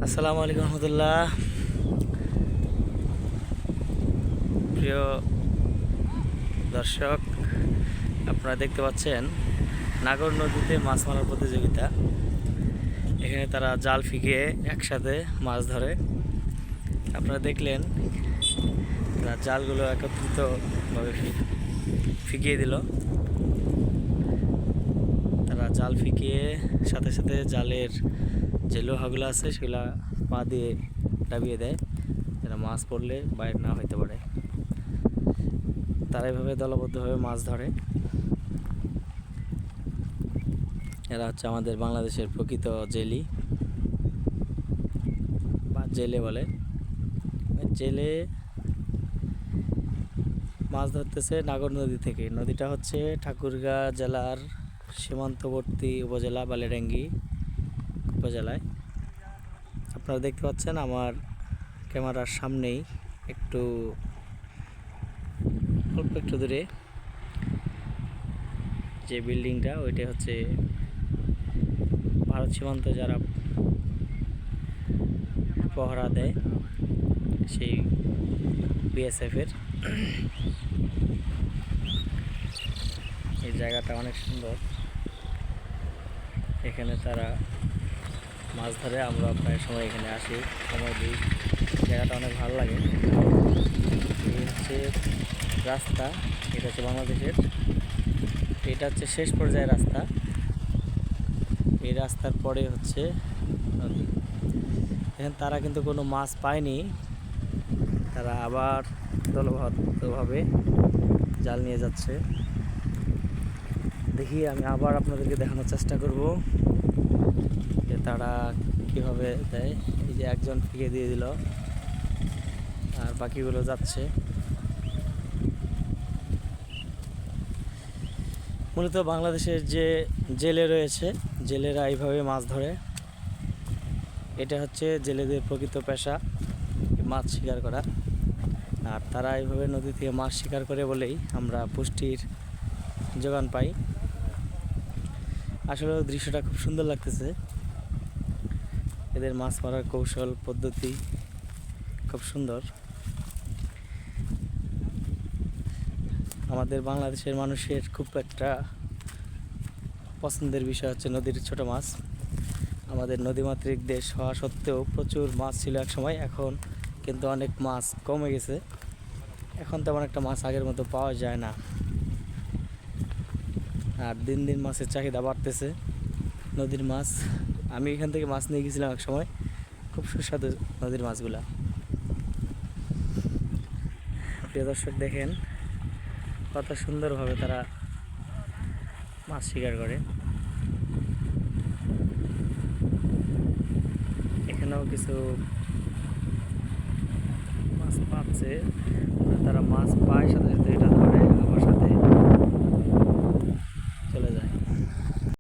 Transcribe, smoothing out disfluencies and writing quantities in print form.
আসসালামু আলাইকুম রহমতুল্লাহ। প্রিয় দর্শক, আপনারা দেখতে পাচ্ছেন নাগর নদীতে মাছ মারার প্রতিযোগিতা। এখানে তারা জাল ফিকিয়ে একসাথে মাছ ধরে। আপনারা দেখলেন তারা জালগুলো একত্রিতভাবে ফিকিয়ে দিল। তারা জাল ফিকিয়ে সাথে সাথে জালের যে লোহাগুলো আছে সেগুলা পা দিয়ে ডাবিয়ে দেয়, যেন মাছ পড়লে বাইরে না হইতে পারে। তারা এভাবে দলবদ্ধভাবে মাছ ধরে। এরা হচ্ছে আমাদের বাংলাদেশের প্রকৃত জেলি বা জেলে বলে। জেলে মাছ ধরতেছে নাগর নদী থেকে। নদীটা হচ্ছে ঠাকুরগাঁ জেলার সীমান্তবর্তী উপজেলা বালিয়াডাঙ্গি উপজেলায়। আপনারা দেখতে পাচ্ছেন আমার ক্যামেরার সামনেই অল্প একটু দূরে যে বিল্ডিংটা, ওইটা হচ্ছে ভারত সীমান্ত যারা পহরা দেয় সেই বিএসএফের। এই জায়গাটা অনেক সুন্দর, এখানে তারা মাছ ধরে। আমরা প্রায় সময় এখানে আসি, সময় দিই। জায়গাটা অনেক ভালো লাগে। এই হচ্ছে রাস্তা, এটা হচ্ছে বাংলাদেশের, এটা হচ্ছে শেষ পর্যায়ের রাস্তা। এই রাস্তার পরে হচ্ছে নদী। এখানে তারা কিন্তু কোনো মাছ পায়নি, তারা আবার দলবদ্ধভাবে জাল নিয়ে যাচ্ছে। দেখি আমি আবার আপনাদেরকে দেখানোর চেষ্টা করব যে তারা কীভাবে দেয়। এই যে একজন ফিকে দিয়ে দিল, আর বাকিগুলো যাচ্ছে। মূলত বাংলাদেশের যে জেলে রয়েছে, জেলেরা এইভাবে মাছ ধরে। এটা হচ্ছে জেলেদের প্রকৃত পেশা, মাছ শিকার করা। আর তারা এইভাবে নদী থেকে মাছ শিকার করে বলেই আমরা পুষ্টির যোগান পাই। আসলে দৃশ্যটা খুব সুন্দর লাগতেছে। এদের মাছ মারার কৌশল পদ্ধতি খুব সুন্দর। আমাদের বাংলাদেশের মানুষের খুব একটা পছন্দের বিষয় হচ্ছে নদীর ছোট মাছ। আমাদের নদীমাতৃক দেশ হওয়া সত্ত্বেও প্রচুর মাছ ছিল এক সময়, এখন কিন্তু অনেক মাছ কমে গেছে। এখন তেমন একটা মাছ আগের মতো পাওয়া যায় না। আর দিন দিন মাছের চাহিদা বাড়তেছে। নদীর মাছ, আমি এখান থেকে মাছ নিয়ে গেছিলাম এক সময়, খুব সুস্বাদু নদীর মাছগুলা। প্রিয় দর্শক, দেখেন কত সুন্দরভাবে তারা মাছ শিকার করে। এখানেও কিছু মাছ পাচ্ছে, তারা মাছ পায় সাথে সাথে এটা ধরে, আবার সাথে